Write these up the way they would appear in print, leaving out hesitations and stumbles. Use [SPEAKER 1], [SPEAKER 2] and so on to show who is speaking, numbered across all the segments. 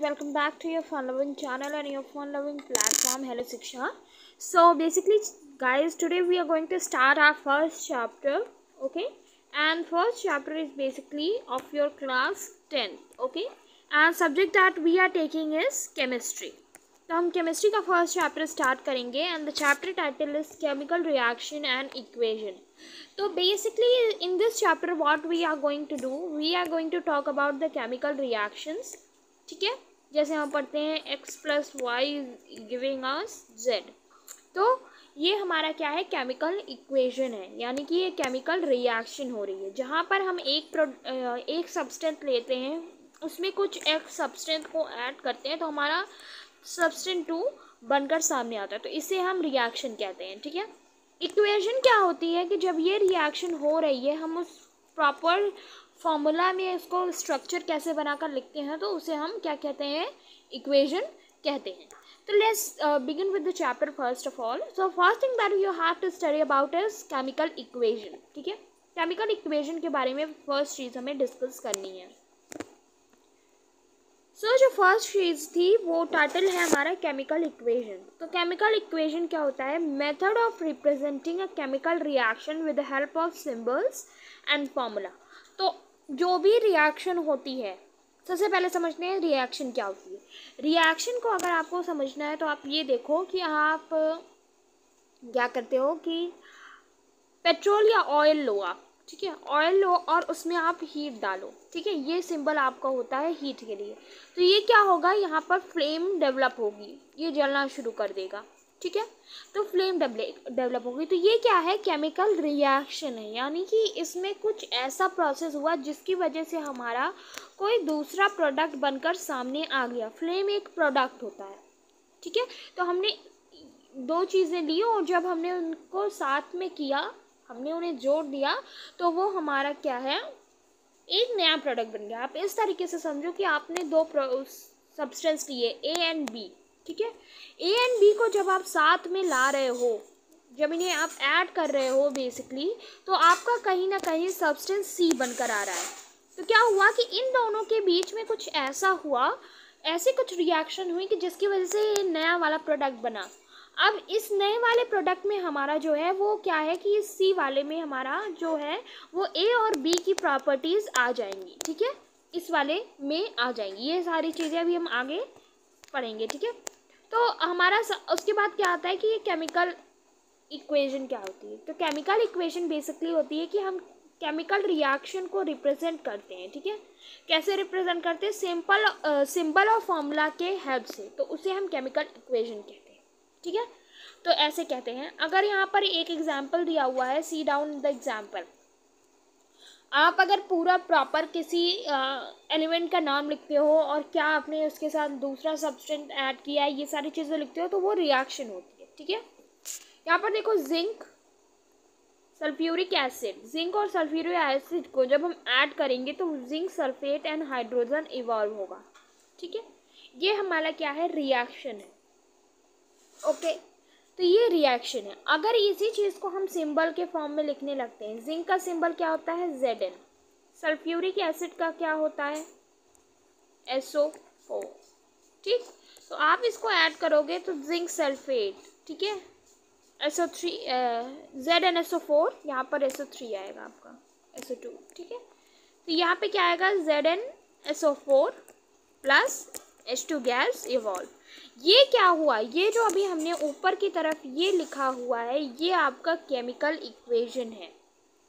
[SPEAKER 1] welcome back to your fun loving channel and your fun loving platform Hello Shiksha. So basically guys, today we are going to start our first chapter, okay? And first chapter is basically of your class 10th, okay? And subject that we are taking is chemistry. तो हम chemistry का first chapter start करेंगे and the chapter title is chemical reaction and equation. तो basically in this chapter what we are going to do, we are going to talk about the chemical reactions. ठीक है, जैसे हम पढ़ते हैं x plus y giving us z. तो ये हमारा क्या है, केमिकल इक्वेशन है, यानी कि ये केमिकल रिएक्शन हो रही है जहाँ पर हम एक सब्सटेंस लेते हैं, उसमें कुछ एक सब्सटेंस को ऐड करते हैं तो हमारा सब्सटेंस 2 बनकर सामने आता है, तो इसे हम रिएक्शन कहते हैं. ठीक है, इक्वेशन क्या होती है कि जब ये रिएक्शन हो रही है हम उस प्रॉपर फॉर्मूला में इसको स्ट्रक्चर कैसे बनाकर लिखते हैं, तो उसे हम क्या कहते हैं, इक्वेशन कहते हैं. तो let's begin with the chapter first of all. So first thing that you have to study about is chemical equation. ठीक है, केमिकल इक्वेशन के बारे में फर्स्ट चीज़ हमें डिस्कस करनी है. जो फर्स्ट चीज़ थी वो टाइटल है हमारा केमिकल इक्वेशन. तो केमिकल इक्वेशन क्या होता है, method of representing a chemical reaction with the help of symbols and formula. तो जो भी रिएक्शन होती है, सबसे पहले समझते हैं रिएक्शन क्या होती है. रिएक्शन को अगर आपको समझना है तो आप ये देखो कि आप क्या करते हो कि पेट्रोल या ऑयल लो आप. ठीक है, ऑयल लो और उसमें आप हीट डालो. ठीक है, ये सिंबल आपका होता है हीट के लिए. तो ये क्या होगा, यहाँ पर फ्लेम डेवलप होगी, ये जलना शुरू कर देगा. ठीक है, तो फ्लेम डेवलप होगी. तो ये क्या है, केमिकल रिएक्शन है, यानी कि इसमें कुछ ऐसा प्रोसेस हुआ जिसकी वजह से हमारा कोई दूसरा प्रोडक्ट बनकर सामने आ गया. फ्लेम एक प्रोडक्ट होता है. ठीक है, तो हमने दो चीज़ें ली और जब हमने उनको साथ में किया, हमने उन्हें जोड़ दिया, तो वो हमारा क्या है, एक नया प्रोडक्ट बन गया. आप इस तरीके से समझो कि आपने दो सब्सटेंस लिए ए एंड बी. ठीक है, ए एंड बी को जब आप साथ में ला रहे हो, जब इन्हें आप ऐड कर रहे हो बेसिकली, तो आपका कहीं ना कहीं सब्सटेंस सी बनकर आ रहा है. तो क्या हुआ कि इन दोनों के बीच में कुछ ऐसा हुआ, ऐसे कुछ रिएक्शन हुई कि जिसकी वजह से ये नया वाला प्रोडक्ट बना. अब इस नए वाले प्रोडक्ट में हमारा जो है वो क्या है कि इस सी वाले में हमारा जो है वो ए और बी की प्रॉपर्टीज़ आ जाएंगी. ठीक है, इस वाले में आ जाएंगी. ये सारी चीज़ें अभी हम आगे पढ़ेंगे. ठीक है, तो हमारा उसके बाद क्या आता है कि ये केमिकल इक्वेशन क्या होती है. तो केमिकल इक्वेशन बेसिकली होती है कि हम केमिकल रिएक्शन को रिप्रेजेंट करते हैं. ठीक है, कैसे रिप्रेजेंट करते हैं, सिंबल और फॉर्मूला के हेल्प से. तो उसे हम केमिकल इक्वेशन कहते हैं. ठीक है, तो ऐसे कहते हैं. अगर यहाँ पर एक एग्जाम्पल दिया हुआ है, सी डाउन द एग्जाम्पल. आप अगर पूरा प्रॉपर किसी एलिमेंट का नाम लिखते हो और क्या आपने उसके साथ दूसरा सब्सटेंस ऐड किया है, ये सारी चीज़ें लिखते हो, तो वो रिएक्शन होती है. ठीक है, यहाँ पर देखो जिंक सल्फ्यूरिक एसिड, जिंक और सल्फ्यूरिक एसिड को जब हम ऐड करेंगे तो zinc sulphate and hydrogen evolve होगा. ठीक है, ये हमारा क्या है, रिएक्शन है. ओके, तो ये रिएक्शन है. अगर इसी चीज़ को हम सिंबल के फॉर्म में लिखने लगते हैं, जिंक का सिंबल क्या होता है, Zn. सल्फ्यूरिक एसिड का क्या होता है, SO4. ठीक, तो आप इसको ऐड करोगे तो जिंक सल्फेट. ठीक है, SO3 ZnSO4, यहाँ पर SO3 आएगा आपका, SO2. ठीक है, तो यहाँ पे क्या आएगा, ZnSO4 plus H2 gas evolve. ये क्या हुआ, ये जो अभी हमने ऊपर की तरफ ये लिखा हुआ है, ये आपका केमिकल इक्वेशन है.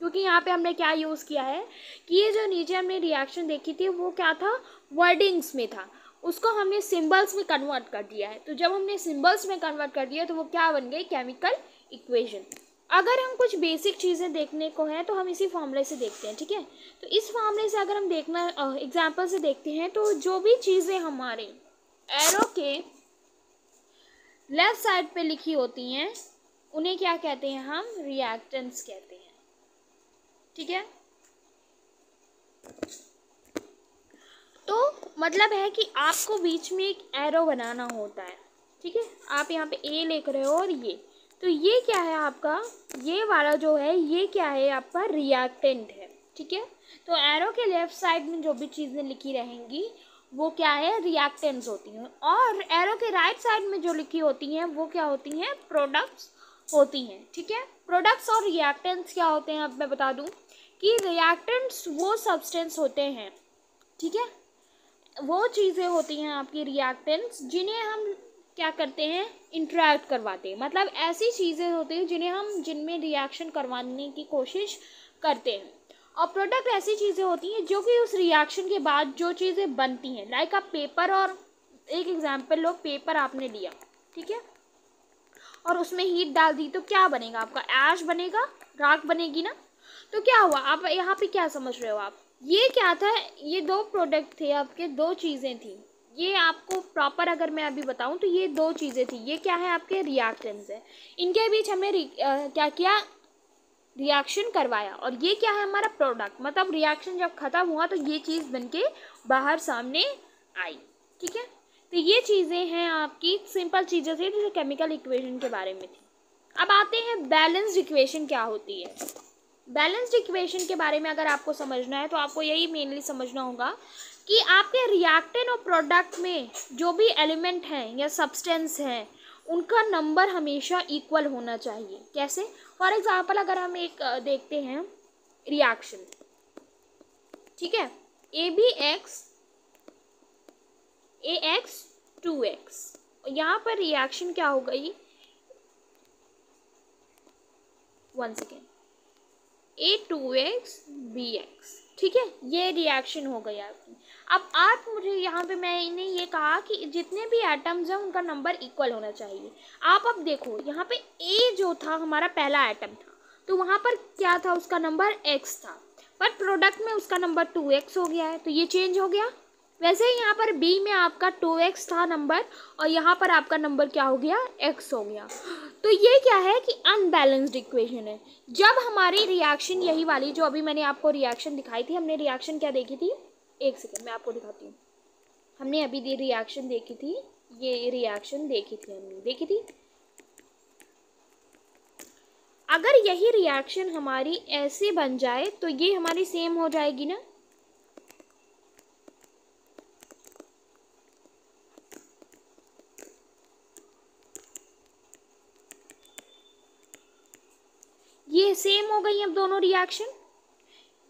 [SPEAKER 1] क्योंकि यहाँ पे हमने क्या यूज़ किया है कि ये जो नीचे हमने रिएक्शन देखी थी वो क्या था, वर्डिंग्स में था, उसको हमने सिंबल्स में कन्वर्ट कर दिया है. तो जब हमने सिंबल्स में कन्वर्ट कर दिया तो वो क्या बन गई, केमिकल इक्वेशन. अगर हम कुछ बेसिक चीज़ें देखने को हैं तो हम इसी फॉर्मूले से देखते हैं. ठीक है, तो इस फॉर्मूले से अगर हम देखना एग्जाम्पल से देखते हैं, तो जो भी चीज़ें हमारे एरो के लेफ्ट साइड पे लिखी होती हैं उन्हें क्या कहते हैं, हम रिएक्टेंट्स कहते हैं. ठीक है, तो मतलब है कि आपको बीच में एक एरो बनाना होता है. ठीक है, आप यहाँ पे ए लिख रहे हो और ये, तो ये क्या है आपका, ये वाला जो है ये क्या है, आपका रिएक्टेंट है. ठीक है, तो एरो के लेफ्ट साइड में जो भी चीज़ें लिखी रहेंगी वो क्या है, रिएक्टेंट्स होती हैं, और एरो के राइट साइड में जो लिखी होती हैं वो क्या होती हैं, प्रोडक्ट्स होती हैं। ठीक है, प्रोडक्ट्स और रिएक्टेंट्स क्या होते हैं, अब मैं बता दूं कि रिएक्टेंट्स वो सब्सटेंस होते हैं, ठीक है, वो चीज़ें होती हैं आपकी रिएक्टेंट्स जिन्हें हम क्या करते हैं, इंटरेक्ट करवाते हैं, मतलब ऐसी चीज़ें होती हैं जिनमें रिएक्शन करवाने की कोशिश करते हैं। और प्रोडक्ट ऐसी चीज़ें होती हैं जो कि उस रिएक्शन के बाद जो चीज़ें बनती हैं, लाइक आप पेपर, और एक एग्जांपल लो, पेपर आपने लिया, ठीक है, और उसमें हीट डाल दी तो क्या बनेगा आपका, ऐश बनेगा, राख बनेगी ना। तो क्या हुआ, आप यहाँ पे क्या समझ रहे हो आप, ये क्या था, ये दो प्रोडक्ट थे आपके, दो चीज़ें थी, ये आपको प्रॉपर अगर मैं अभी बताऊं तो ये दो चीज़ें थी, ये क्या है, आपके रिएक्टेंट्स है, इनके बीच हमने क्या किया, रिएक्शन करवाया, और ये क्या है, हमारा प्रोडक्ट, मतलब रिएक्शन जब ख़त्म हुआ तो ये चीज़ बनके बाहर सामने आई। ठीक है, तो ये चीज़ें हैं आपकी, सिंपल चीज़ें थी जो केमिकल इक्वेशन के बारे में थी। अब आते हैं बैलेंस्ड इक्वेशन क्या होती है। बैलेंस्ड इक्वेशन के बारे में अगर आपको समझना है तो आपको यही मेनली समझना होगा कि आपके रिएक्टेंट और प्रोडक्ट में जो भी एलिमेंट हैं या सब्सटेंस हैं उनका नंबर हमेशा इक्वल होना चाहिए। कैसे, फॉर एग्जांपल अगर हम एक देखते हैं रिएक्शन, ठीक है, AX 2X, यहाँ पर रिएक्शन क्या हो गई, 1 सेकेंड, A2X BX, ठीक है, ये रिएक्शन हो गई आपकी। अब आप मुझे यहाँ पे मैंने ये कहा कि जितने भी एटम्स हैं उनका नंबर इक्वल होना चाहिए। आप अब देखो यहाँ पे A जो था हमारा पहला एटम था, तो वहाँ पर क्या था, उसका नंबर X था, पर प्रोडक्ट में उसका नंबर 2X हो गया है, तो ये चेंज हो गया। वैसे ही यहाँ पर B में आपका 2X था नंबर, और यहाँ पर आपका नंबर क्या हो गया, X हो गया। तो ये क्या है कि अनबैलेंस्ड इक्वेशन है। जब हमारी रिएक्शन यही वाली जो अभी मैंने आपको रिएक्शन दिखाई थी, हमने रिएक्शन क्या देखी थी, एक सेकेंड मैं आपको दिखाती हूँ, हमने अभी रिएक्शन देखी थी, ये रिएक्शन देखी थी, हमने देखी थी। अगर यही रिएक्शन हमारी ऐसे बन जाए तो ये हमारी सेम हो जाएगी ना, ये सेम हो गई अब दोनों रिएक्शन।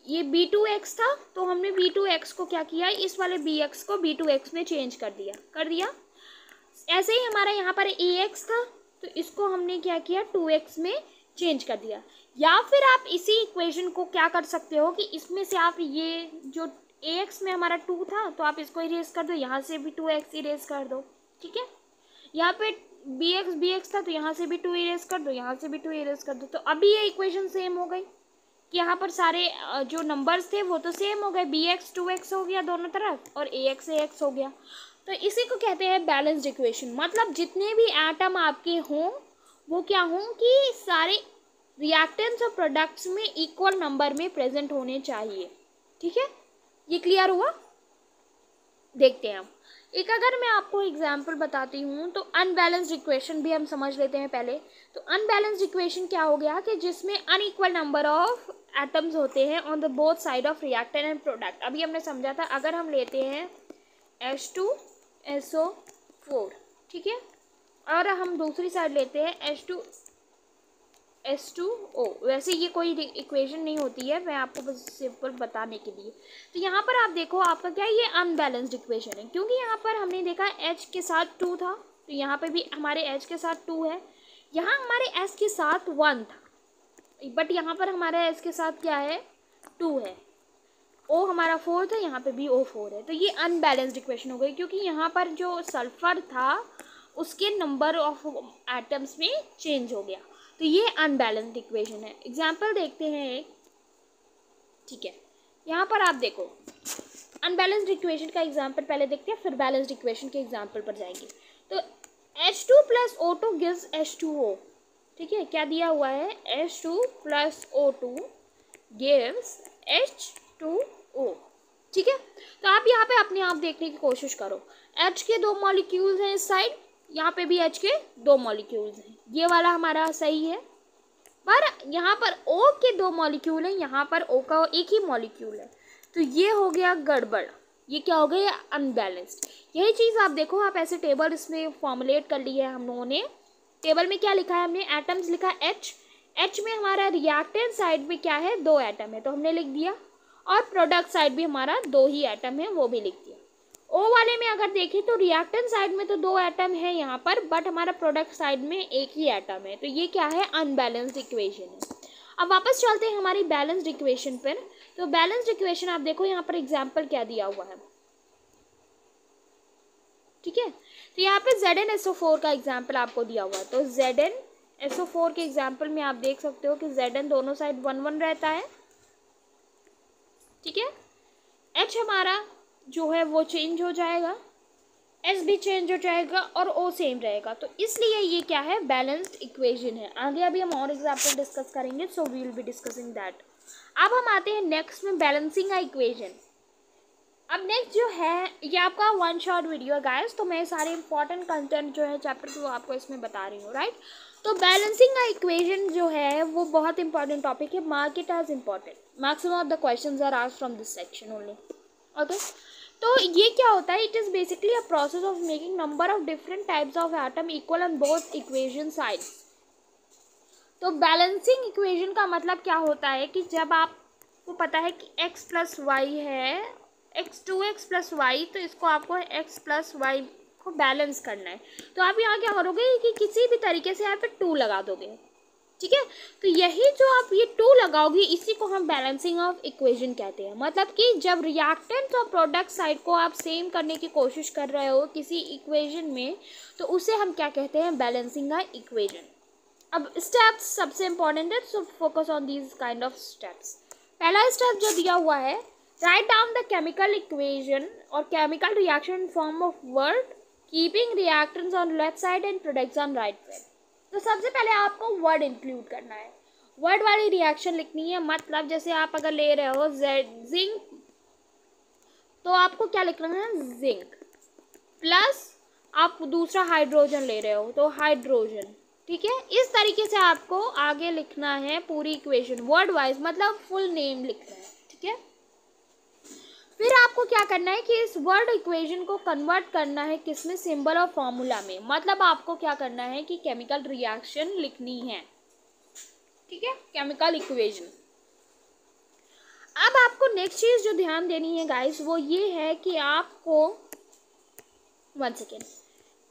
[SPEAKER 1] ये B2X था तो हमने B2X को क्या किया, इस वाले BX को B2X में चेंज कर दिया। ऐसे ही हमारा यहाँ पर AX था तो इसको हमने क्या किया, 2X में चेंज कर दिया। या फिर आप इसी इक्वेशन को क्या कर सकते हो कि इसमें से आप ये जो AX में हमारा 2 था तो आप इसको इरेज कर दो, यहाँ से भी 2X इरेज कर दो, ठीक है। यहाँ पे BX था तो यहाँ से भी 2 इरेज कर दो, यहाँ से भी 2 इरेज कर दो, तो अभी ये इक्वेशन सेम हो गई कि यहाँ पर सारे जो नंबर्स थे वो तो सेम हो गए, BX 2X हो गया दोनों तरफ और AX हो गया। तो इसी को कहते हैं बैलेंस्ड इक्वेशन, मतलब जितने भी एटम आपके हों वो क्या हों कि सारे रिएक्टेंट्स और प्रोडक्ट्स में इक्वल नंबर में प्रेजेंट होने चाहिए। ठीक है, ये क्लियर हुआ। देखते हैं हम एक, अगर मैं आपको एग्जांपल बताती हूँ तो अनबैलेंस्ड इक्वेशन भी हम समझ लेते हैं पहले। तो अनबैलेंस्ड इक्वेशन क्या हो गया कि जिसमें अनइक्वल नंबर ऑफ एटम्स होते हैं on the both side of reactant and product. अभी हमने समझा था, अगर हम लेते हैं H2SO4, ठीक है, और हम दूसरी साइड लेते हैं H2SO, वैसे ये कोई इक्वेशन नहीं होती है, मैं आपको बस सिंपल बताने के लिए। तो यहाँ पर आप देखो आपका क्या है, ये अनबैलेंस्ड इक्वेशन है, क्योंकि यहाँ पर हमने देखा H के साथ 2 था तो यहाँ पे भी हमारे H के साथ 2 है, यहाँ हमारे S के साथ 1 था, बट यहाँ पर हमारे S के साथ क्या है, 2 है। O हमारा 4 था, यहाँ पे भी O4 है, तो ये अनबैलेंस्ड इक्वेशन हो गई, क्योंकि यहाँ पर जो सल्फर था उसके नंबर ऑफ एटम्स में चेंज हो गया, तो ये अनबैलेंस्ड इक्वेशन है। एग्जाम्पल देखते हैं एक, ठीक है, यहाँ पर आप देखो अनबैलेंस्ड इक्वेशन का एग्जाम्पल पहले देखते हैं, फिर बैलेंस्ड इक्वेशन के एग्जाम्पल पर जाएंगे। तो H2 + O2 gives H2O, ठीक है, क्या दिया हुआ है, H2 + O2 gives H2O, ठीक है। तो आप यहाँ पे अपने आप देखने की कोशिश करो, H के 2 मॉलिक्यूल्स हैं इस साइड, यहाँ पे भी H के 2 मॉलिक्यूल्स हैं, ये वाला हमारा सही है, पर यहाँ पर O के 2 मॉलिक्यूल हैं, यहाँ पर O का एक ही मॉलिक्यूल है, तो ये हो गया गड़बड़, ये क्या हो गया, ये अनबैलेंस्ड। यही चीज़ आप देखो, आप ऐसे टेबल इसमें फॉर्मुलेट कर ली है हम लोगों ने। टेबल में क्या लिखा है हमने, एटम्स लिखा H में हमारा रिएक्टेंट साइड में क्या है, 2 एटम है तो हमने लिख दिया, और प्रोडक्ट साइड भी हमारा 2 ही एटम है वो भी लिख दिया। O वाले में अगर देखें तो रिएक्टेंट साइड में तो 2 एटम है यहाँ पर, बट हमारा प्रोडक्ट साइड में 1 ही एटम है, तो ये क्या है, अनबैलेंस्ड इक्वेशन है। अब वापस चलते हैं हमारी बैलेंस्ड इक्वेशन पर। तो बैलेंस्ड इक्वेशन आप देखो यहाँ पर एग्जाम्पल क्या दिया हुआ है, ठीक है। तो यहाँ पे ZnSO4 का एग्जाम्पल आपको दिया हुआ है, तो ZnSO4 के एग्जाम्पल में आप देख सकते हो कि Zn दोनों साइड 1 1 रहता है, ठीक है। H हमारा जो है वो चेंज हो जाएगा, S भी चेंज हो जाएगा और O सेम रहेगा, तो इसलिए ये क्या है, बैलेंस्ड इक्वेशन है। आगे अभी हम और एग्जाम्पल डिस्कस करेंगे, so we will be discussing that. अब हम आते हैं नेक्स्ट में, बैलेंसिंग अ इक्वेशन। अब नेक्स्ट जो है ये आपका 1 शॉट वीडियो है गाइस, तो मैं सारे इंपॉर्टेंट कंटेंट जो है चैप्टर की वो आपको इसमें बता रही हूँ, राइट। तो बैलेंसिंग अ इक्वेशन जो है वो बहुत इंपॉर्टेंट टॉपिक है, mark it as important, maximum of the questions are asked from this section only, okay. तो ये क्या होता है, it is basically a process of making number of different types of atom equal on both equation sides. तो balancing equation का मतलब क्या होता है कि जब आपको पता है कि x प्लस वाई है, x2x प्लस वाई, तो इसको आपको x प्लस वाई को बैलेंस करना है। तो आप यहाँ क्या करोगे कि किसी भी तरीके से यहाँ पे 2 लगा दोगे, ठीक है। तो यही जो आप ये 2 लगाओगे इसी को हम बैलेंसिंग ऑफ इक्वेशन कहते हैं। मतलब कि जब रिएक्टेंट और प्रोडक्ट साइड को आप सेम करने की कोशिश कर रहे हो किसी इक्वेशन में, तो उसे हम क्या कहते हैं, बैलेंसिंग ऑफ इक्वेशन। अब स्टेप्स सबसे इंपॉर्टेंट है, so focus on these kind of steps. पहला स्टेप जो दिया हुआ है, write down the chemical equation और chemical reaction in form of word, keeping reactants on left side and products on right side. तो सबसे पहले आपको वर्ड इंक्लूड करना है, वर्ड वाली रिएक्शन लिखनी है। मतलब जैसे आप अगर ले रहे हो जिंक, तो आपको क्या लिखना है, जिंक प्लस आप दूसरा हाइड्रोजन ले रहे हो तो हाइड्रोजन, ठीक है। इस तरीके से आपको आगे लिखना है पूरी इक्वेशन वर्ड वाइज, मतलब फुल नेम लिखना है, ठीक है। फिर आपको क्या करना है कि इस वर्ड इक्वेशन को कन्वर्ट करना है किसमें, सिंबल और फॉर्मूला में। मतलब आपको क्या करना है कि केमिकल रिएक्शन लिखनी है, ठीक है, केमिकल इक्वेशन। अब आपको नेक्स्ट चीज जो ध्यान देनी है गाइस वो ये है कि आपको, one second,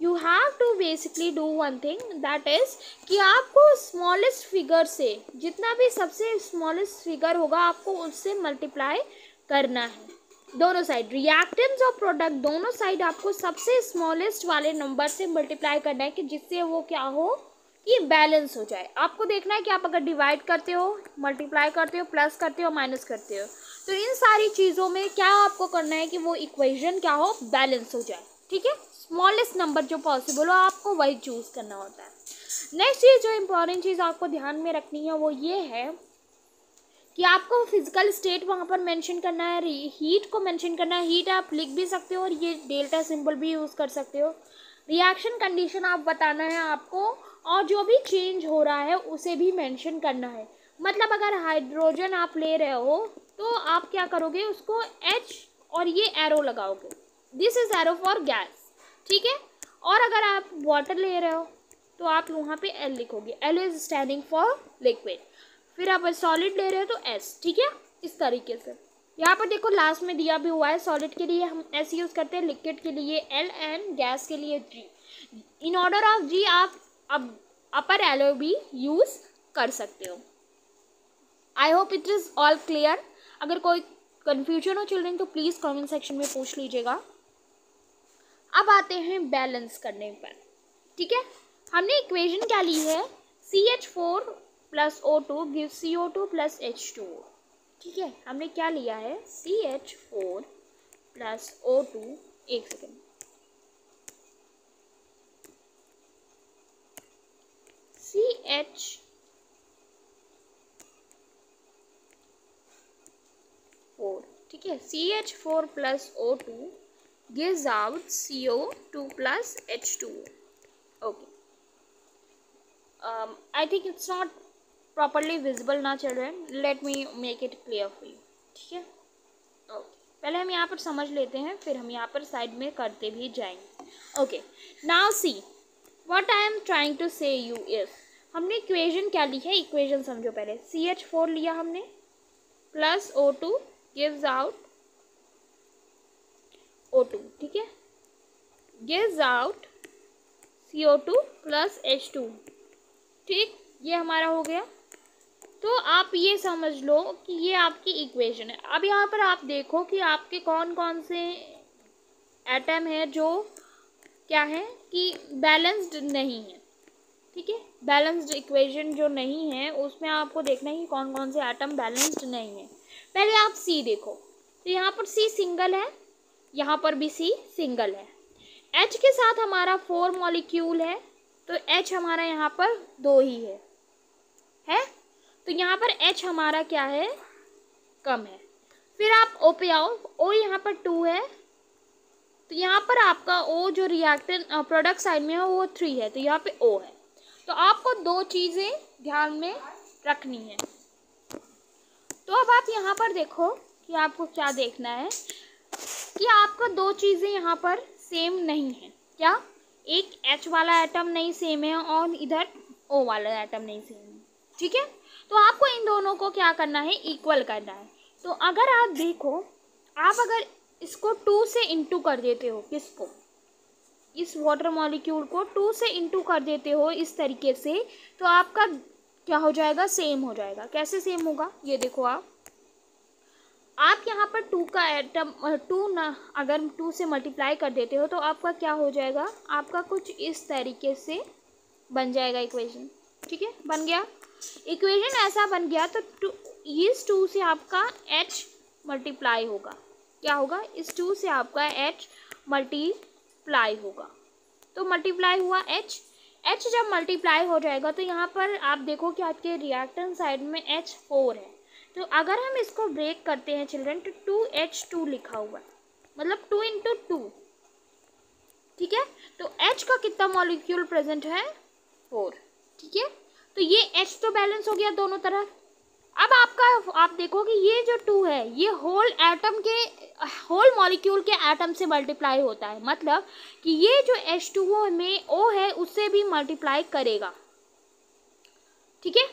[SPEAKER 1] you have to basically do one thing, that is कि आपको स्मॉलेस्ट फिगर से, जितना भी सबसे स्मॉलेस्ट फिगर होगा आपको उससे मल्टीप्लाई करना है दोनों साइड। रिएक्टेंट्स और प्रोडक्ट दोनों साइड आपको सबसे स्मॉलेस्ट वाले नंबर से मल्टीप्लाई करना है कि जिससे वो क्या हो, कि बैलेंस हो जाए। आपको देखना है कि आप अगर डिवाइड करते हो, मल्टीप्लाई करते हो, प्लस करते हो, माइनस करते हो, तो इन सारी चीज़ों में क्या आपको करना है कि वो इक्वेशन क्या हो, बैलेंस हो जाए, ठीक है। स्मॉलेस्ट नंबर जो पॉसिबल हो आपको वही चूज करना होता है। नेक्स्ट चीज़ जो इम्पोर्टेंट चीज़ आपको ध्यान में रखनी है वो ये है कि आपको फिजिकल स्टेट वहाँ पर मेंशन करना है, हीट को मेंशन करना है। हीट आप लिख भी सकते हो और ये डेल्टा सिंबल भी यूज़ कर सकते हो। रिएक्शन कंडीशन आप बताना है आपको, और जो भी चेंज हो रहा है उसे भी मेंशन करना है। मतलब अगर हाइड्रोजन आप ले रहे हो तो आप क्या करोगे, उसको H और ये एरो लगाओगे, this is arrow for gas, ठीक है। और अगर आप वाटर ले रहे हो तो आप वहाँ पे L लिखोगे, L is standing for liquid. फिर आप सॉलिड ले रहे हो तो S, ठीक है। इस तरीके से यहाँ पर देखो लास्ट में दिया भी हुआ है, सॉलिड के लिए हम S यूज़ करते हैं, लिक्विड के लिए L एंड गैस के लिए G। In order of G आप अब अपर एलो भी यूज़ कर सकते हो। I hope it is all clear. अगर कोई कन्फ्यूजन हो चिल्ड्रन तो प्लीज़ कमेंट सेक्शन में पूछ लीजिएगा। अब आते हैं बैलेंस करने पर, ठीक है। हमने इक्वेशन क्या ली है, CH4 plus O2 give CO2 plus H2O, ठीक है। हमने क्या लिया है, CH4 प्लस O2, एक सेकेंड, CH4, ठीक है, CH4 plus O2 gives out CO2 plus H2O. Okay. I think it's not properly visible now children. Let me make it clear for you. ठीक है, okay. पहले हम यहाँ पर समझ लेते हैं, फिर हम यहाँ पर साइड में करते भी जाएंगे। Okay, now see what I am trying to say you is, हमने इक्वेशन क्या ली है, इक्वेशन समझो पहले। CH4 लिया हमने plus O2 gives out O2, ठीक है, gives out CO2 plus H2, ठीक, ये हमारा हो गया। तो आप ये समझ लो कि ये आपकी इक्वेशन है। अब यहाँ पर आप देखो कि आपके कौन कौन से एटम है जो क्या है कि बैलेंस्ड नहीं है, ठीक है। बैलेंस्ड इक्वेशन जो नहीं है उसमें आपको देखना है कि कौन कौन से एटम बैलेंस्ड नहीं है। पहले आप C देखो, तो यहाँ पर C सिंगल है, यहाँ पर भी C सिंगल है। H के साथ हमारा 4 मॉलिक्यूल है, तो H हमारा यहाँ पर 2 ही है, तो यहाँ पर H हमारा क्या है, कम है। फिर आप O पे आओ, O यहाँ पर 2 है, तो यहाँ पर आपका O जो रिएक्टेंट प्रोडक्ट साइड में है वो 3 है, तो यहाँ पे O है। तो आपको 2 चीज़ें ध्यान में रखनी है। तो अब आप यहाँ पर देखो कि आपको क्या देखना है कि आपका 2 चीज़ें यहाँ पर सेम नहीं है। क्या, एक H वाला एटम नहीं सेम है और इधर O वाला एटम नहीं सेम है, ठीक है। तो आपको इन दोनों को क्या करना है, इक्वल करना है। तो अगर आप देखो, आप अगर इसको 2 से इंटू कर देते हो, किसको, इस वाटर मॉलिक्यूल को 2 से इंटू कर देते हो इस तरीके से, तो आपका क्या हो जाएगा, सेम हो जाएगा। कैसे सेम होगा, ये देखो आप यहाँ पर 2 का एटम 2 ना अगर 2 से मल्टीप्लाई कर देते हो तो आपका क्या हो जाएगा, आपका कुछ इस तरीके से बन जाएगा इक्वेशन, ठीक है, बन गया इक्वेशन, ऐसा बन गया। तो इस 2 से आपका H मल्टीप्लाई होगा, क्या होगा, इस 2 से आपका H मल्टीप्लाई होगा। तो मल्टीप्लाई हुआ H जब मल्टीप्लाई हो जाएगा तो यहाँ पर आप देखो कि आपके रिएक्टेंट साइड में H4 है। तो अगर हम इसको ब्रेक करते हैं चिल्ड्रन, तो 2H2 लिखा हुआ है, मतलब 2 × 2, ठीक है। तो H का कितना मॉलिक्यूल प्रेजेंट है, 4, ठीक है। तो ये H तो बैलेंस हो गया दोनों तरफ। अब आप देखो कि ये जो 2 है ये होल मॉलिक्यूल के एटम से मल्टीप्लाई होता है, मतलब कि ये जो H2O में O है उससे भी मल्टीप्लाई करेगा, ठीक है।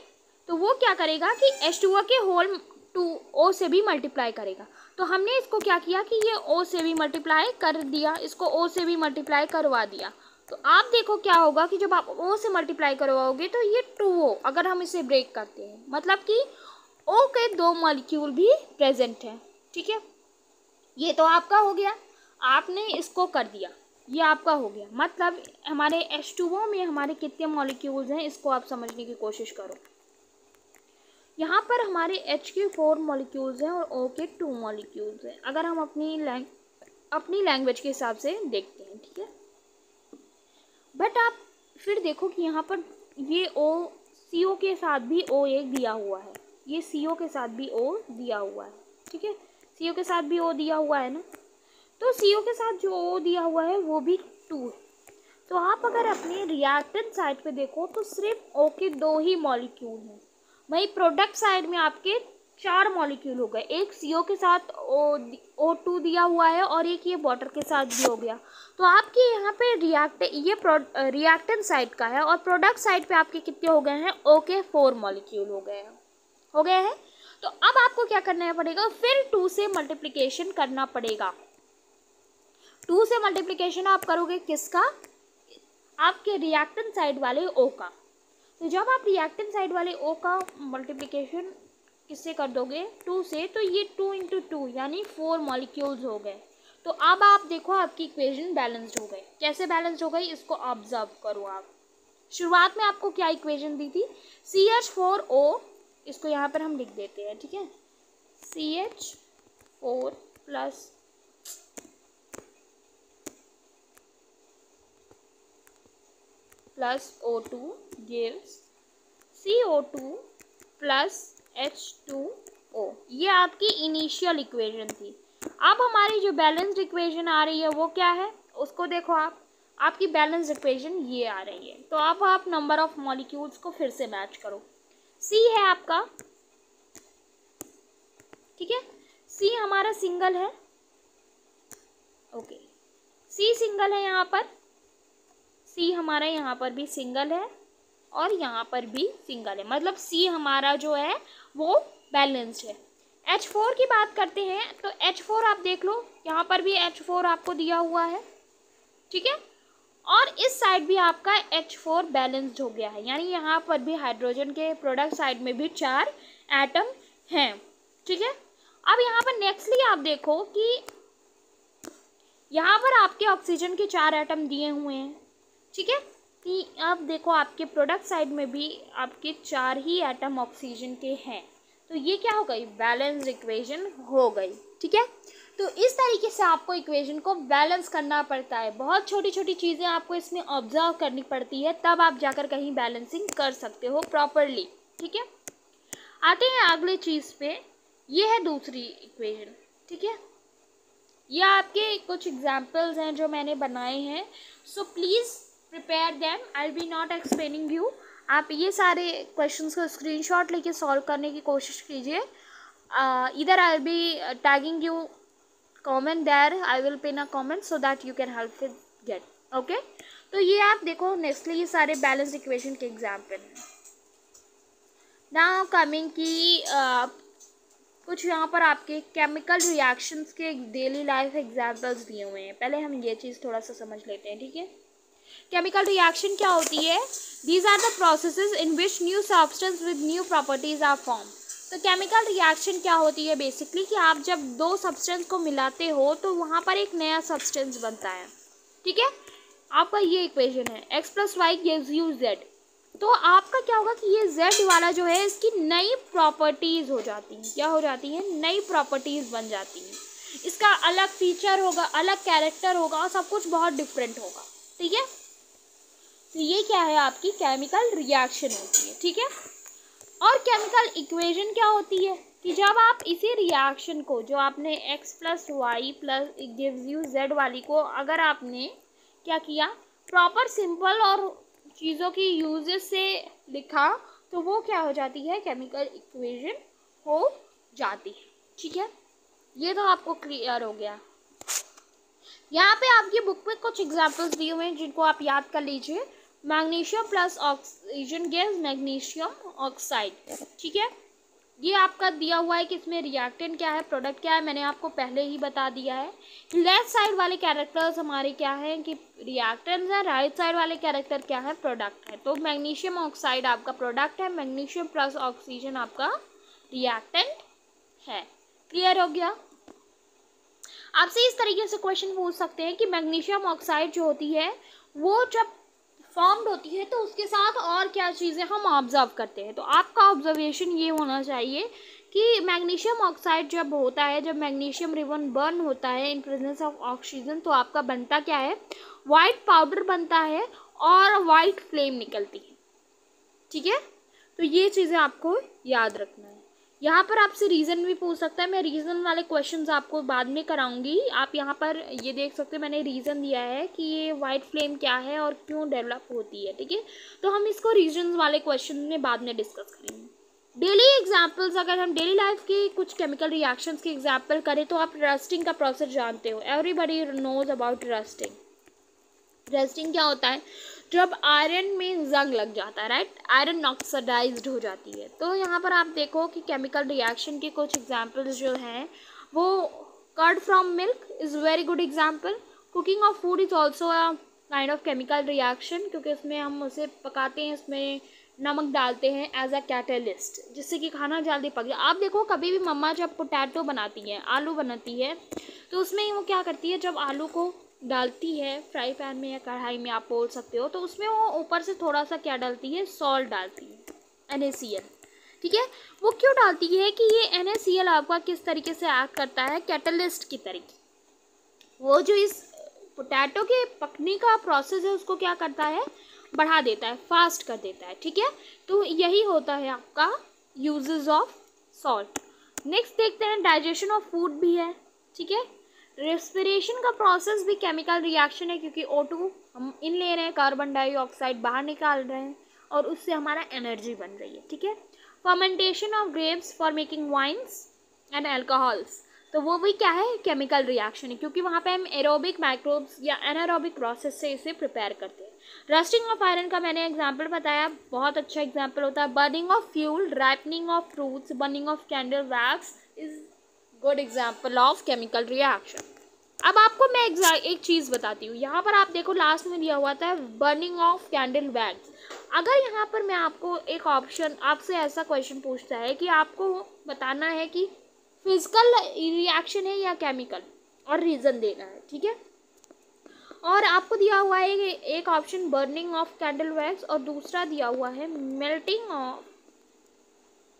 [SPEAKER 1] तो वो क्या करेगा कि H2O के होल 2O से भी मल्टीप्लाई करेगा। तो हमने इसको क्या किया कि ये O से भी मल्टीप्लाई कर दिया, इसको O से भी मल्टीप्लाई करवा दिया। तो आप देखो क्या होगा कि जब आप O से मल्टीप्लाई करवाओगे तो ये 2O, अगर हम इसे ब्रेक करते हैं, मतलब कि O के 2 मॉलिक्यूल भी प्रेजेंट हैं, ठीक है। ये तो आपका हो गया, आपने इसको कर दिया, ये आपका हो गया। मतलब हमारे H2O में हमारे कितने मॉलिक्यूल्स हैं, इसको आप समझने की कोशिश करो। यहाँ पर हमारे H के 4 मॉलिक्यूल्स हैं और O के 2 मॉलिक्यूल्स हैं, अगर हम अपनी लैंग्वेज के हिसाब से देखते हैं, ठीक है। बट आप फिर देखो कि यहाँ पर ये CO के साथ भी O एक दिया हुआ है, ये CO के साथ भी O दिया हुआ है, ठीक है। CO के साथ भी O दिया हुआ है ना, तो CO के साथ जो O दिया हुआ है वो भी 2 है। तो आप अगर अपने रिएक्टेंट साइड पे देखो तो सिर्फ O के 2 ही मॉलिक्यूल हैं, वही प्रोडक्ट साइड में आपके 4 मॉलिक्यूल हो गए। एक CO के साथ O2 दिया हुआ है और एक ये वाटर के साथ भी हो गया। तो आपके यहाँ पे रिएक्टेंट साइड का है और प्रोडक्ट साइड पे आपके कितने हो गए हैं, O के 4 मॉलिक्यूल हो गए हैं। तो अब आपको क्या करना पड़ेगा, फिर 2 से मल्टीप्लिकेशन करना पड़ेगा। 2 से मल्टीप्लिकेशन आप करोगे किसका, आपके रिएक्टेंट साइड वाले O का। तो जब आप रिएक्टेंट साइड वाले O का मल्टीप्लिकेशन किससे कर दोगे, 2 से, तो ये 2 × 2 यानी 4 मॉलिक्यूल्स हो गए। तो अब आप देखो आपकी इक्वेशन बैलेंस्ड हो गई। कैसे बैलेंस्ड हो गई, इसको ऑब्जर्व करो आप। शुरुआत में आपको क्या इक्वेशन दी थी, CH4O, इसको यहाँ पर हम लिख देते हैं, ठीक है, CH4 plus O2 gives CO2 plus H2O। ये आपकी इनिशियल इक्वेशन थी। अब हमारी जो बैलेंस्ड इक्वेशन आ रही है वो क्या है, उसको देखो आप, आपकी बैलेंस्ड इक्वेशन ये आ रही है। तो अब आप नंबर ऑफ मॉलिक्यूल्स को फिर से मैच करो। C है आपका, ठीक है, C हमारा सिंगल है, ओके, सी सिंगल है यहाँ पर, सी हमारा यहाँ पर भी सिंगल है और यहाँ पर भी सिंगल है, मतलब सी हमारा जो है वो बैलेंस्ड है। H4 की बात करते हैं तो H4 आप देख लो, यहाँ पर भी H4 आपको दिया हुआ है, ठीक है, और इस साइड भी आपका H4 बैलेंस्ड हो गया है, यानी यहाँ पर भी हाइड्रोजन के प्रोडक्ट साइड में भी 4 एटम हैं, ठीक है। अब यहाँ पर नेक्स्टली आप देखो कि यहाँ पर आपके ऑक्सीजन के 4 एटम दिए हुए हैं, ठीक है, कि अब देखो आपके प्रोडक्ट साइड में भी आपके 4 ही एटम ऑक्सीजन के हैं, तो ये क्या हो गई, बैलेंस इक्वेशन हो गई, ठीक है। तो इस तरीके से आपको इक्वेशन को बैलेंस करना पड़ता है, बहुत छोटी छोटी चीज़ें आपको इसमें ऑब्जर्व करनी पड़ती है, तब आप जाकर कहीं बैलेंसिंग कर सकते हो प्रॉपरली, ठीक है। आते हैं अगले चीज़ पे, ये है दूसरी इक्वेशन, ठीक है। ये आपके कुछ एग्जाम्पल्स हैं जो मैंने बनाए हैं, so please prepare them, I will B not explaining you. आप ये सारे क्वेश्चंस को स्क्रीनशॉट लेके सॉल्व करने की कोशिश कीजिए, इधर I will be tagging you comment there, I will pin a comment so that you can help with get, okay. तो ये आप देखो नेक्स्टली ये सारे बैलेंस इक्वेशन के एग्जाम्पल हैं। नाउ कमिंग की कुछ यहाँ पर आपके केमिकल रिएक्शंस के डेली लाइफ एग्जाम्पल्स दिए हुए हैं, पहले हम ये चीज़ थोड़ा सा समझ लेते हैं, ठीक है। केमिकल रिएक्शन क्या होती है, these are the processes in which new substance with new properties are form. तो केमिकल रिएक्शन क्या होती है बेसिकली कि आप जब दो सब्सटेंस को मिलाते हो तो वहाँ पर एक नया सब्सटेंस बनता है, ठीक है। आपका ये इक्वेशन है x + y gives you z, तो आपका क्या होगा कि ये z वाला जो है इसकी नई प्रॉपर्टीज़ हो जाती हैं, क्या हो जाती हैं, नई प्रॉपर्टीज़ बन जाती हैं, इसका अलग फीचर होगा, अलग कैरेक्टर होगा और सब कुछ बहुत डिफरेंट होगा, ठीक है। तो ये क्या है, आपकी केमिकल रिएक्शन होती है, ठीक है। और केमिकल इक्वेशन क्या होती है कि जब आप इसी रिएक्शन को जो आपने x + y gives you z वाली को अगर आपने क्या किया, प्रॉपर सिंपल और चीज़ों की यूजेस से लिखा तो वो क्या हो जाती है, केमिकल इक्वेशन हो जाती है, ठीक है। ये तो आपको क्लियर हो गया। यहाँ पे आपकी बुक में कुछ एग्जांपल्स दिए हुए हैं जिनको आप याद कर लीजिए। Magnesium + oxygen gives magnesium oxide, ठीक है। ये आपका दिया हुआ है कि इसमें रिएक्टेंट क्या है, प्रोडक्ट क्या है, मैंने आपको पहले ही बता दिया है। लेफ्ट साइड वाले कैरेक्टर्स हमारे क्या हैं कि रिएक्टेंट्स हैं, राइट साइड वाले कैरेक्टर क्या है, प्रोडक्ट है। तो मैग्नीशियम ऑक्साइड आपका प्रोडक्ट है, मैग्नीशियम + ऑक्सीजन आपका रिएक्टेंट है। क्लियर हो गया। आपसे इस तरीके से क्वेश्चन पूछ सकते हैं कि मैग्नीशियम ऑक्साइड जो होती है वो जब फॉर्म्ड होती है तो उसके साथ और क्या चीज़ें हम ऑब्जर्व करते हैं। तो आपका ऑब्जर्वेशन ये होना चाहिए कि मैग्नीशियम ऑक्साइड जब होता है, जब मैग्नीशियम रिबन बर्न होता है इन प्रेजेंस ऑफ ऑक्सीजन, तो आपका बनता क्या है, वाइट पाउडर बनता है और वाइट फ्लेम निकलती है, ठीक है। तो ये चीज़ें आपको याद रखना है। यहाँ पर आपसे रीज़न भी पूछ सकता है, मैं रीज़न वाले क्वेश्चंस आपको बाद में कराऊंगी। आप यहाँ पर ये देख सकते हैं मैंने रीज़न दिया है कि ये वाइट फ्लेम क्या है और क्यों डेवलप होती है, ठीक है। तो हम इसको रीजन वाले क्वेश्चन में बाद में डिस्कस करेंगे। डेली एग्जाम्पल्स, अगर हम डेली लाइफ के कुछ केमिकल रिएक्शंस के एग्जाम्पल करें तो आप रस्टिंग का प्रोसेस जानते हो, everybody knows about rusting. Rusting क्या होता है, जब आयरन में जंग लग जाता है, राइट, आयरन ऑक्सीडाइज्ड हो जाती है। तो यहाँ पर आप देखो कि केमिकल रिएक्शन के कुछ एग्जांपल्स जो हैं वो curd from milk is very good example. Cooking of food is also a kind of chemical reaction, क्योंकि उसमें हम उसे पकाते हैं, उसमें नमक डालते हैं एज अ कैटलिस्ट, जिससे कि खाना जल्दी पक जाए। आप देखो कभी भी मम्मा जब पोटैटो बनाती है, आलू बनाती है, तो उसमें वो क्या करती है, जब आलू को डालती है फ्राई पैन में या कढ़ाई में आप बोल सकते हो, तो उसमें वो ऊपर से थोड़ा सा क्या डालती है, सॉल्ट डालती है, NaCl, ठीक है। वो क्यों डालती है कि ये NaCl आपका किस तरीके से एक्ट करता है, कैटलिस्ट की तरीके। वो जो इस पोटैटो के पकने का प्रोसेस है उसको क्या करता है, बढ़ा देता है, फास्ट कर देता है, ठीक है। तो यही होता है आपका यूजेस ऑफ सॉल्ट। नेक्स्ट देखते हैं, डाइजेशन ऑफ फूड भी है, ठीक है। रेस्पिरेशन का प्रोसेस भी केमिकल रिएक्शन है, क्योंकि O2 हम इन ले रहे हैं, कार्बन डाइऑक्साइड बाहर निकाल रहे हैं और उससे हमारा एनर्जी बन रही है, ठीक है। Fermentation of grapes for making wines and alcohols, तो वो भी क्या है, केमिकल रिएक्शन है, क्योंकि वहाँ पे हम एरोबिक माइक्रोब्स या एनारोबिक प्रोसेस से इसे प्रिपेयर करते हैं। रस्टिंग ऑफ आयरन का मैंने एग्जांपल बताया, बहुत अच्छा एग्जांपल होता है। Burning of fuel, ripening of fruits, burning of candle wax is good example of chemical reaction. अब आपको मैं एक चीज़ बताती हूँ, यहाँ पर आप देखो लास्ट में दिया हुआ था बर्निंग ऑफ कैंडल वैक्स। अगर यहाँ पर मैं आपको एक ऑप्शन, आपसे ऐसा क्वेश्चन पूछता है कि आपको बताना है कि फिजिकल रिएक्शन है या केमिकल, और रीज़न देना है, ठीक है। और आपको दिया हुआ है एक option burning of candle wax और दूसरा दिया हुआ है मेल्टिंग ऑफ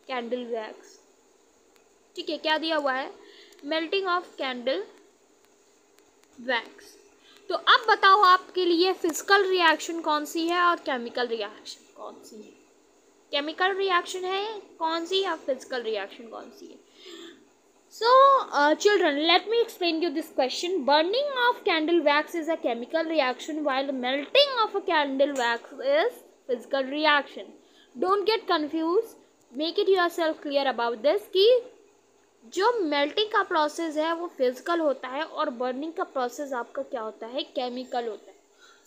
[SPEAKER 1] कैंडल वैक्स, ठीक है। क्या दिया हुआ है, मेल्टिंग ऑफ कैंडल वैक्स। तो अब बताओ आपके लिए फिजिकल रिएक्शन कौन सी है और केमिकल रिएक्शन कौन सी है। केमिकल रिएक्शन है कौन सी या फिजिकल रिएक्शन कौन सी है। So, children, let me explain you this question. Burning of candle wax is a chemical reaction, while melting of a candle wax is physical reaction. Don't get confused. Make it yourself clear about this कि जो melting का process है वो physical होता है और burning का process आपका क्या होता है, chemical होता है।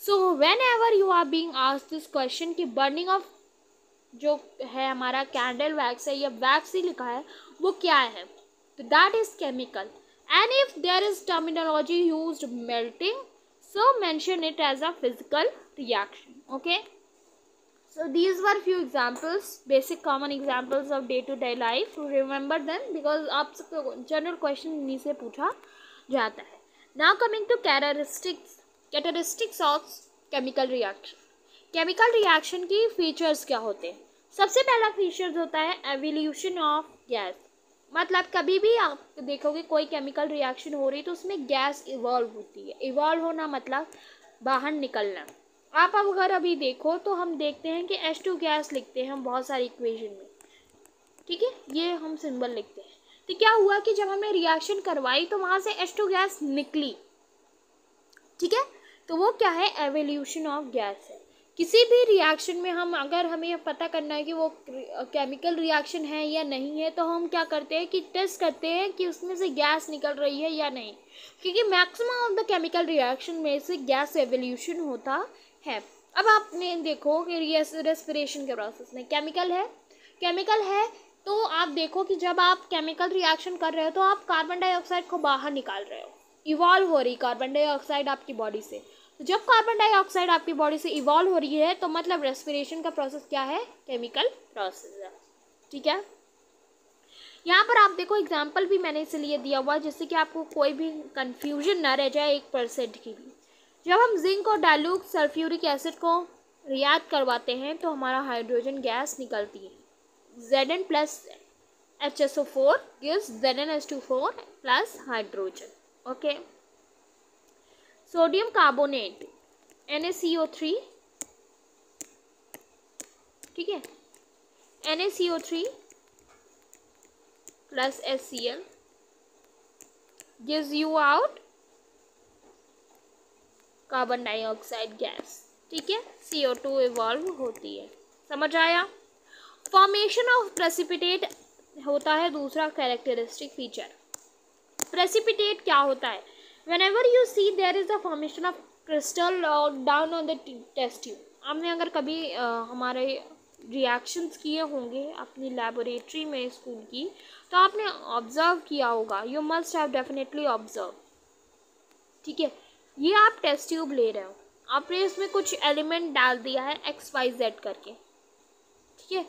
[SPEAKER 1] So, whenever you are being asked this question कि burning of जो है हमारा कैंडल वैक्स है या वैक्स ही लिखा है, वो क्या है, तो that is chemical. And if there is terminology used melting, so mention it as a physical reaction. Okay, so these were few examples, basic common examples of day to day life. Remember them because आप सबको general question इन्हीं से पूछा जाता है। Now coming to characteristics of chemical reaction. chemical reaction की features क्या होते हैं। सबसे पहला features होता है evolution of gas। मतलब कभी भी आप देखोगे कोई केमिकल रिएक्शन हो रही तो उसमें गैस इवॉल्व होती है। इवॉल्व होना मतलब बाहर निकलना। आप अगर अभी देखो तो हम देखते हैं कि H2 गैस लिखते हैं हम बहुत सारी इक्वेशन में, ठीक है, ये हम सिंबल लिखते हैं। तो क्या हुआ कि जब हमने रिएक्शन करवाई तो वहाँ से H2 गैस निकली, ठीक है। तो वो क्या है, एवोल्यूशन ऑफ गैस है। किसी भी रिएक्शन में हम अगर हमें पता करना है कि वो केमिकल रिएक्शन है या नहीं है तो हम क्या करते हैं कि टेस्ट करते हैं कि उसमें से गैस निकल रही है या नहीं, क्योंकि maximum of the chemical reaction में से गैस एवोल्यूशन होता है। अब आपने देखो कि रेस्पिरेशन के प्रोसेस में केमिकल है तो आप देखो कि जब आप केमिकल रिएक्शन कर रहे हो तो आप कार्बन डाइऑक्साइड को बाहर निकाल रहे हो, इवॉल्व हो रही कार्बन डाइऑक्साइड आपकी बॉडी से। तो जब कार्बन डाइऑक्साइड आपकी बॉडी से इवॉल्व हो रही है तो मतलब रेस्पिरेशन का प्रोसेस क्या है, केमिकल प्रोसेस है, ठीक है। यहाँ पर आप देखो एग्जांपल भी मैंने इसलिए दिया हुआ जिससे कि आपको कोई भी कंफ्यूजन ना रह जाए 1% की भी। जब हम जिंक और डाइल्यूट सल्फ्यूरिक एसिड को रिएक्ट करवाते हैं तो हमारा हाइड्रोजन गैस निकलती है। Zn plus HSO4 gives ZnH2 plus hydrogen. Okay. Sodium carbonate NaCO3, ठीक है, NaCO3 plus HCl gives you out carbon dioxide gas, ठीक है, CO2 इवॉल्व होती है। समझ आया। फॉर्मेशन ऑफ प्रेसिपिटेट होता है दूसरा कैरेक्टरिस्टिक फीचर। प्रेसिपिटेट क्या होता है, whenever you see there is a formation of crystal down on the test tube। आपने अगर कभी हमारे रिएक्शंस किए होंगे अपनी लेबोरेटरी में स्कूल की तो आपने ऑब्जर्व किया होगा, you must have definitely observe, ठीक है। ये आप टेस्ट ट्यूब ले रहे हो, आपने इसमें कुछ एलिमेंट डाल दिया है XYZ करके, ठीक है।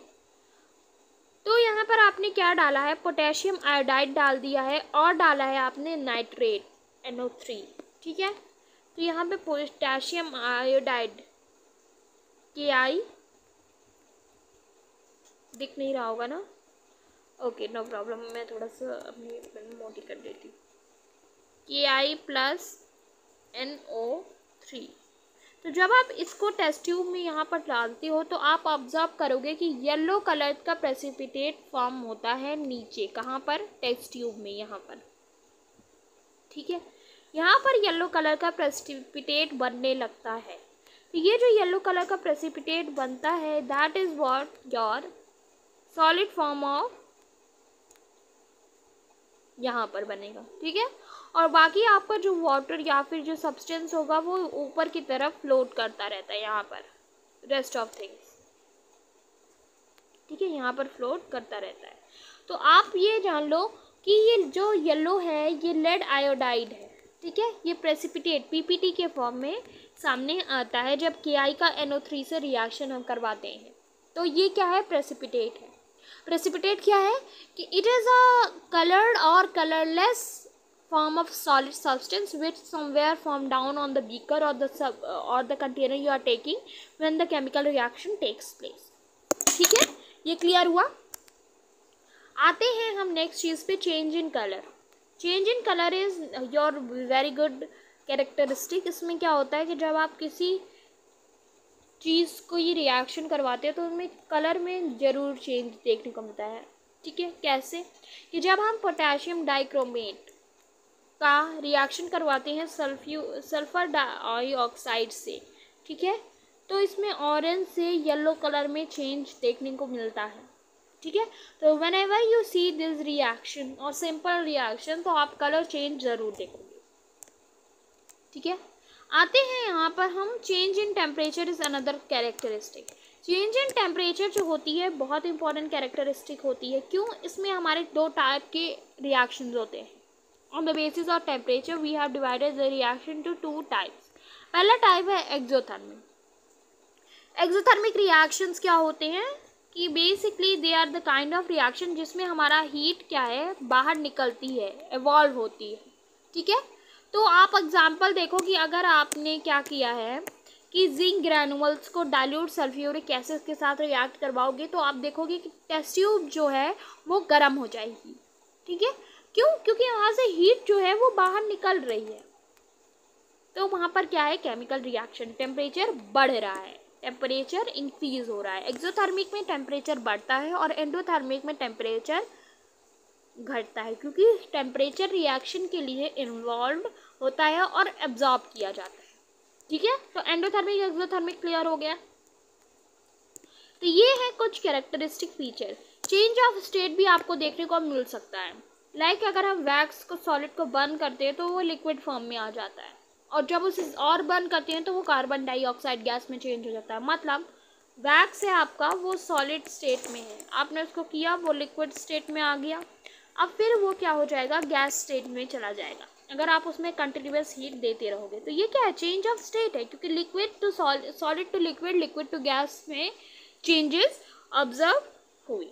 [SPEAKER 1] तो यहाँ पर आपने क्या डाला है, पोटेशियम आयोडाइड डाल दिया है और डाला है आपने नाइट्रेट NO3, ठीक है। तो यहाँ पे पोटेशियम आयोडाइड KI दिख नहीं रहा होगा ना, ओके नो प्रॉब्लम, मैं थोड़ा सा अपनी पेन मोटी कर देती हूँ। KI plus NO3। तो जब आप इसको टेस्ट ट्यूब में यहाँ पर डालते हो तो आप ऑब्जर्व करोगे कि येलो कलर का प्रेसिपिटेट फॉर्म होता है नीचे, कहाँ पर, टेस्ट ट्यूब में, यहाँ पर, ठीक है। यहाँ पर येलो कलर का प्रेसिपिटेट बनने लगता है। तो ये जो येलो कलर का प्रेसिपिटेट बनता है that is what your solid form of यहाँ पर बनेगा, ठीक है। और बाकी आपका जो वाटर या फिर जो सब्सटेंस होगा वो ऊपर की तरफ फ्लोट करता रहता है यहाँ पर, रेस्ट ऑफ थिंग्स, ठीक है, यहाँ पर फ्लोट करता रहता है। तो आप ये जान लो कि ये जो येलो है ये लेड आयोडाइड है, ठीक है। ये प्रेसिपिटेट पीपीटी के फॉर्म में सामने आता है जब KI का NO3 से रिएक्शन हम करवाते हैं। तो ये क्या है, प्रेसिपिटेट है। प्रेसिपिटेट क्या है कि इट इज़ अ कलर्ड और colourless form of solid substance which somewhere form down on the beaker or the container you are taking when the chemical reaction takes place, ठीक है। ये क्लियर हुआ। आते हैं हम नेक्स्ट चीज़ पे, change in colour. Change in colour is your very good characteristic. इसमें क्या होता है कि जब आप किसी चीज़ को ये रिएक्शन करवाते हैं तो उनमें कलर में ज़रूर चेंज देखने को मिलता है, ठीक है। कैसे कि जब हम पोटेशियम डाइक्रोमेट का रिएक्शन करवाते हैं सल्फर डाइऑक्साइड से, ठीक है, तो इसमें ऑरेंज से येलो कलर में चेंज देखने को मिलता है, ठीक है। तो whenever you see this reaction और सिंपल रिएक्शन तो आप कलर चेंज ज़रूर देखोगे, ठीक है। आते हैं यहाँ पर हम, change in temperature is another characteristic. Change in temperature जो होती है बहुत इंपॉर्टेंट कैरेक्टरिस्टिक होती है। क्यों? इसमें हमारे दो टाइप के रिएक्शंस होते हैं। On the basis of temperature, we have divided the reaction to two types. पहला टाइप है एक्सोथर्मिक। एक्सोथर्मिक रिएक्शंस क्या होते हैं कि basically they are the kind of reaction जिसमें हमारा हीट क्या है, बाहर निकलती है, एवॉल्व होती है, ठीक है। तो आप एग्जांपल देखो कि अगर आपने क्या किया है कि जिंक ग्रैनुअल्स को डाइल्यूट सल्फ्यूरिक एसिड के साथ रिएक्ट करवाओगे तो आप देखोगे कि टेस्ट ट्यूब जो है वो गर्म हो जाएगी, ठीक है। क्यों? क्योंकि वहाँ से हीट जो है वो बाहर निकल रही है। तो वहाँ पर क्या है, केमिकल रिएक्शन, टेम्परेचर बढ़ रहा है, टेम्परेचर इंक्रीज हो रहा है। एक्सोथर्मिक में टेम्परेचर बढ़ता है और एंडोथर्मिक में टेम्परेचर घटता है, क्योंकि टेम्परेचर रिएक्शन के लिए इन्वॉल्व होता है और एब्जॉर्ब किया जाता है, ठीक है। तो एंडोथर्मिक एक्सोथर्मिक क्लियर हो गया। तो ये है कुछ characteristic feature. Change of state भी आपको देखने को मिल सकता है। लाइक अगर हम वैक्स को, सॉलिड को बर्न करते हैं तो वो लिक्विड फॉर्म में आ जाता है, और जब उसे और बर्न करते हैं तो वो कार्बन डाइऑक्साइड गैस में चेंज हो जाता है। मतलब वैक्स है आपका, वो सॉलिड स्टेट में है, आपने उसको किया, वो लिक्विड स्टेट में आ गया, अब फिर वो क्या हो जाएगा, गैस स्टेट में चला जाएगा अगर आप उसमें कंटिन्यूस हीट देते रहोगे। तो ये क्या है, चेंज ऑफ स्टेट है, क्योंकि liquid to solid to liquid, liquid to gas में चेंजेस ऑब्जर्व हुई,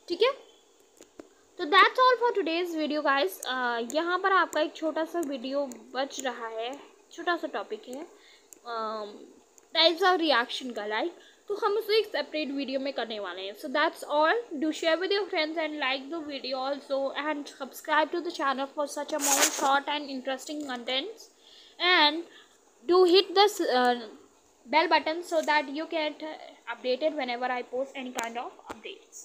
[SPEAKER 1] ठीक है। तो that's all for today's video guys. यहाँ पर आपका एक छोटा सा वीडियो बच रहा है, छोटा सा टॉपिक है टाइप्स ऑफ रिएक्शन का, लाइक, तो हम उसे एक सेपरेट वीडियो में करने वाले हैं। So that's all, do share with your friends and like the video also and subscribe to the channel for such a more short and interesting contents and do hit this bell button so that you get updated whenever I post any kind of updates.